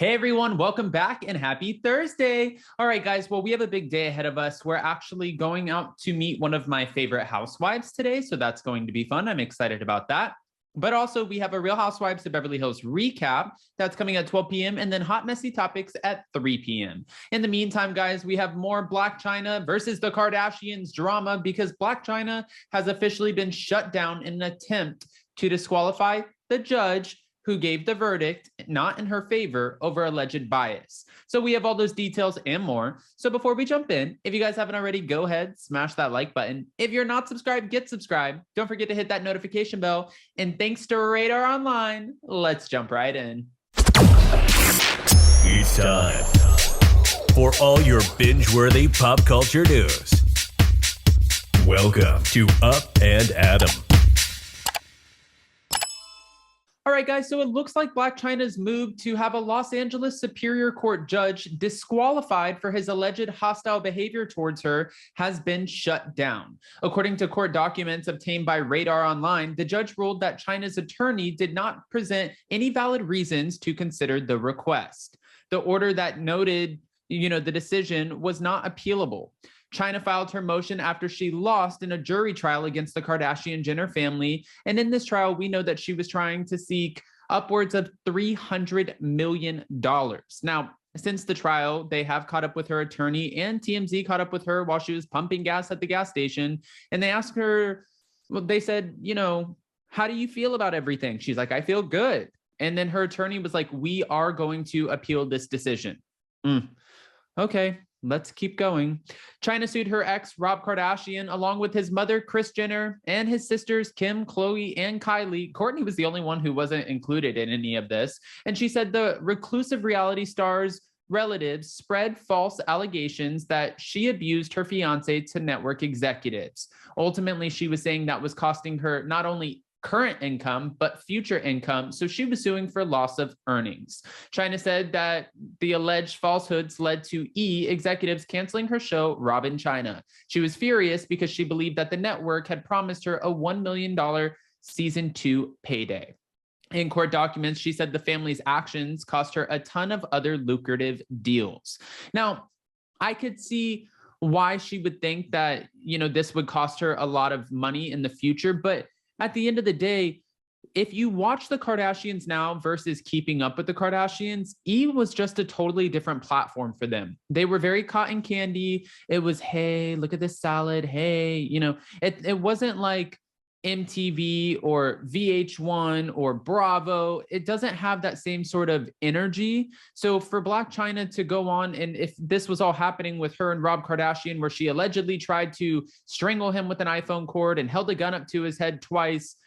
Hey everyone, welcome back and happy Thursday. All right, guys, well, we have a big day ahead of us. We're actually going out to meet one of my favorite housewives today, so that's going to be fun. I'm excited about that. But also, we have a Real Housewives of Beverly Hills recap that's coming at 12 p.m. and then Hot Messy Topics at 3 p.m. In the meantime, guys, we have more Blac Chyna versus the Kardashians drama because Blac Chyna has officially been shut down in an attempt to disqualify the judge who gave the verdict not in her favor over alleged bias. So we have all those details and more. So before we jump in, if you guys haven't already, go ahead, smash that like button. If you're not subscribed, get subscribed. Don't forget to hit that notification bell. And thanks to Radar Online, let's jump right in. It's time for all your binge-worthy pop culture news. Welcome to Up and Adam. All right, guys, so it looks like Blac Chyna's move to have a Los Angeles Superior Court judge disqualified for his alleged hostile behavior towards her has been shut down. According to court documents obtained by Radar Online, the judge ruled that Chyna's attorney did not present any valid reasons to consider the request. The order that noted, the decision was not appealable. Chyna filed her motion after she lost in a jury trial against the Kardashian-Jenner family. And in this trial, we know that she was trying to seek upwards of $300 million. Now, since the trial, they have caught up with her attorney and TMZ caught up with her while she was pumping gas at the gas station. And they asked her, they said, how do you feel about everything? She's like, I feel good. And then her attorney was like, we are going to appeal this decision. Okay. Let's keep going. Chyna sued her ex, Rob Kardashian, along with his mother, Kris Jenner, and his sisters, Kim, Khloe, and Kylie. Kourtney was the only one who wasn't included in any of this. And she said the reclusive reality star's relatives spread false allegations that she abused her fiance to network executives. Ultimately, she was saying that was costing her not only current income, but future income. So she was suing for loss of earnings. Chyna said that the alleged falsehoods led to executives canceling her show, Rob & Chyna. She was furious because she believed that the network had promised her a $1 million season 2 payday. In court documents, she said the family's actions cost her a ton of other lucrative deals. Now, I could see why she would think that, this would cost her a lot of money in the future, but at the end of the day, if you watch the Kardashians now versus Keeping Up with the Kardashians, was just a totally different platform for them. They were very cotton candy. It was, hey, look at this salad. Hey, it wasn't like MTV or VH1 or Bravo. It doesn't have that same sort of energy. So for Blac Chyna to go on, and if this was all happening with her and Rob Kardashian, where she allegedly tried to strangle him with an iPhone cord and held a gun up to his head twice,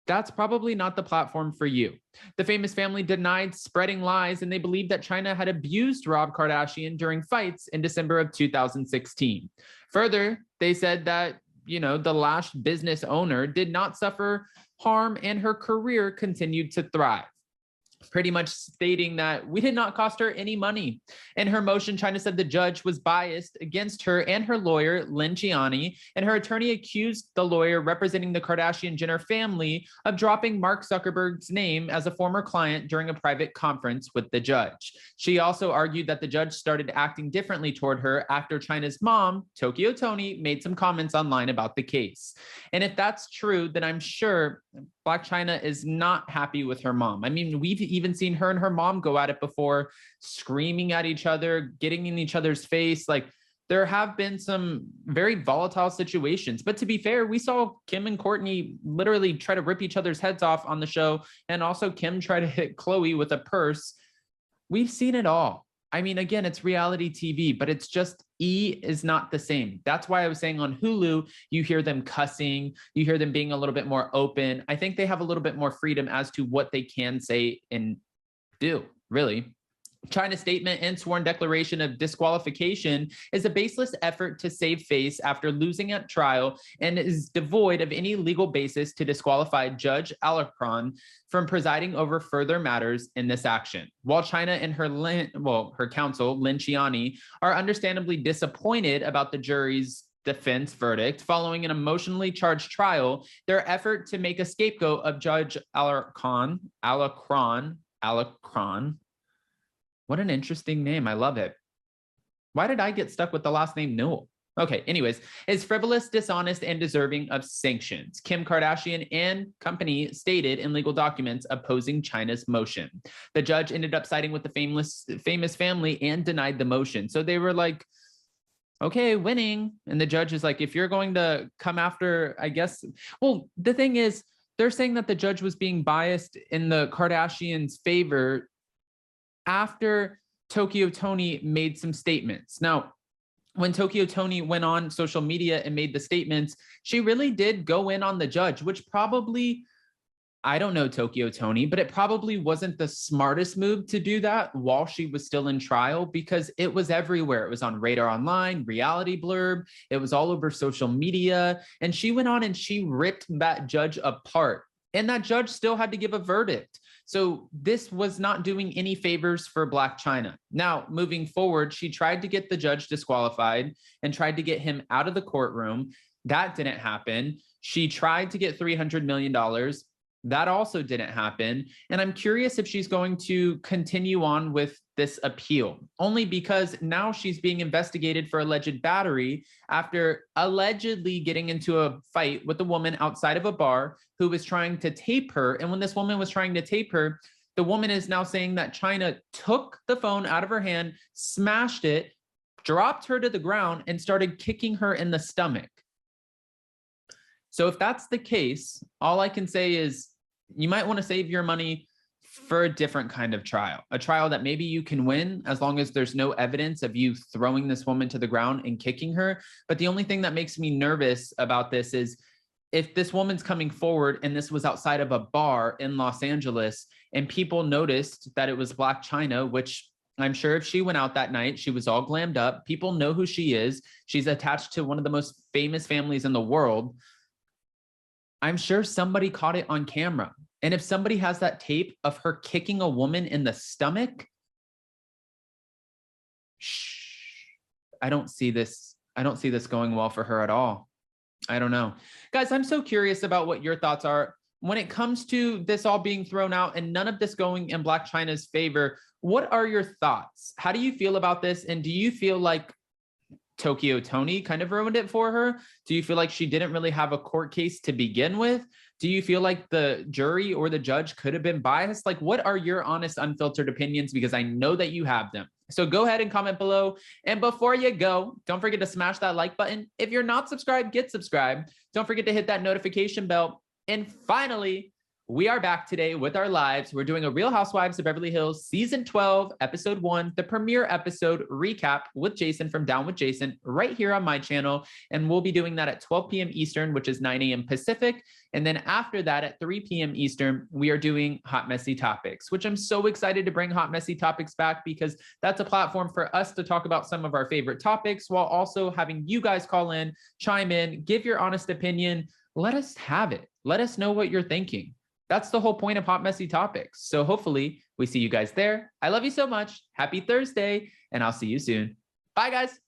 that's probably not the platform for you. The famous family denied spreading lies, and they believed that Chyna had abused Rob Kardashian during fights in December of 2016. Further, they said that the last business owner did not suffer harm and her career continued to thrive. Pretty much stating that we did not cost her any money. In her motion, Chyna said the judge was biased against her and her lawyer, Linciani, and her attorney accused the lawyer representing the Kardashian-Jenner family of dropping Mark Zuckerberg's name as a former client during a private conference with the judge. She also argued that the judge started acting differently toward her after Chyna's mom, Tokyo Toni, made some comments online about the case. And if that's true, then I'm sure Blac Chyna is not happy with her mom. I mean, we've even seen her and her mom go at it before, screaming at each other, getting in each other's face. Like, there have been some very volatile situations. But to be fair, we saw Kim and Kourtney literally try to rip each other's heads off on the show. And also Kim try to hit Khloe with a purse. We've seen it all. I mean, again, it's reality TV, but it's just is not the same. That's why I was saying on Hulu, you hear them cussing, you hear them being a little bit more open. I think they have a little bit more freedom as to what they can say and do, really. Chyna's statement and sworn declaration of disqualification is a baseless effort to save face after losing at trial and is devoid of any legal basis to disqualify Judge Alarcon from presiding over further matters in this action. While Chyna and her counsel, Linciani, are understandably disappointed about the jury's defense verdict following an emotionally charged trial, their effort to make a scapegoat of Judge Alarcon What an interesting name. I love it. Why did I get stuck with the last name Newell? Okay, anyways, is frivolous, dishonest, and deserving of sanctions. Kim Kardashian and company stated in legal documents opposing Chyna's motion. The judge ended up siding with the famous family and denied the motion. So they were like, okay, winning. And the judge is like, if you're going to come after, I guess, well, the thing is, they're saying that the judge was being biased in the Kardashians' favor after Tokyo Toni made some statements. Now, when Tokyo Toni went on social media and made the statements, she really did go in on the judge, which probably, I don't know Tokyo Toni, but it probably wasn't the smartest move to do that while she was still in trial, because it was everywhere. It was on Radar Online, Reality Blurb. It was all over social media. And she went on and she ripped that judge apart. And that judge still had to give a verdict. So this was not doing any favors for Blac Chyna. Now, moving forward, she tried to get the judge disqualified and tried to get him out of the courtroom. That didn't happen. She tried to get $300 million. That also didn't happen. And I'm curious if she's going to continue on with this appeal, only because now she's being investigated for alleged battery after allegedly getting into a fight with a woman outside of a bar who was trying to tape her. And when this woman was trying to tape her, the woman is now saying that Chyna took the phone out of her hand, smashed it, dropped her to the ground, and started kicking her in the stomach. So if that's the case, all I can say is you might want to save your money for a different kind of trial, a trial that maybe you can win as long as there's no evidence of you throwing this woman to the ground and kicking her. But the only thing that makes me nervous about this is if this woman's coming forward and this was outside of a bar in Los Angeles and people noticed that it was Blac Chyna, which I'm sure if she went out that night, she was all glammed up. People know who she is. She's attached to one of the most famous families in the world. I'm sure somebody caught it on camera. And if somebody has that tape of her kicking a woman in the stomach, I don't see this going well for her at all. I don't know. Guys, I'm so curious about what your thoughts are. When it comes to this all being thrown out and none of this going in Blac Chyna's favor, what are your thoughts? How do you feel about this? And do you feel like Tokyo Toni kind of ruined it for her? Do you feel like she didn't really have a court case to begin with? Do you feel like the jury or the judge could have been biased? Like, what are your honest, unfiltered opinions? Because I know that you have them. So go ahead and comment below. And before you go, don't forget to smash that like button. If you're not subscribed, get subscribed. Don't forget to hit that notification bell. And finally, we are back today with our lives. We're doing a Real Housewives of Beverly Hills Season 12, Episode 1, the premiere episode recap with Jason from Down with Jason right here on my channel. And we'll be doing that at 12 p.m. Eastern, which is 9 a.m. Pacific. And then after that at 3 p.m. Eastern, we are doing Hot Messy Topics, which I'm so excited to bring Hot Messy Topics back because that's a platform for us to talk about some of our favorite topics while also having you guys call in, chime in, give your honest opinion. Let us have it. Let us know what you're thinking. That's the whole point of Hot Messy Topics. So hopefully we see you guys there. I love you so much. Happy Thursday, and I'll see you soon. Bye, guys.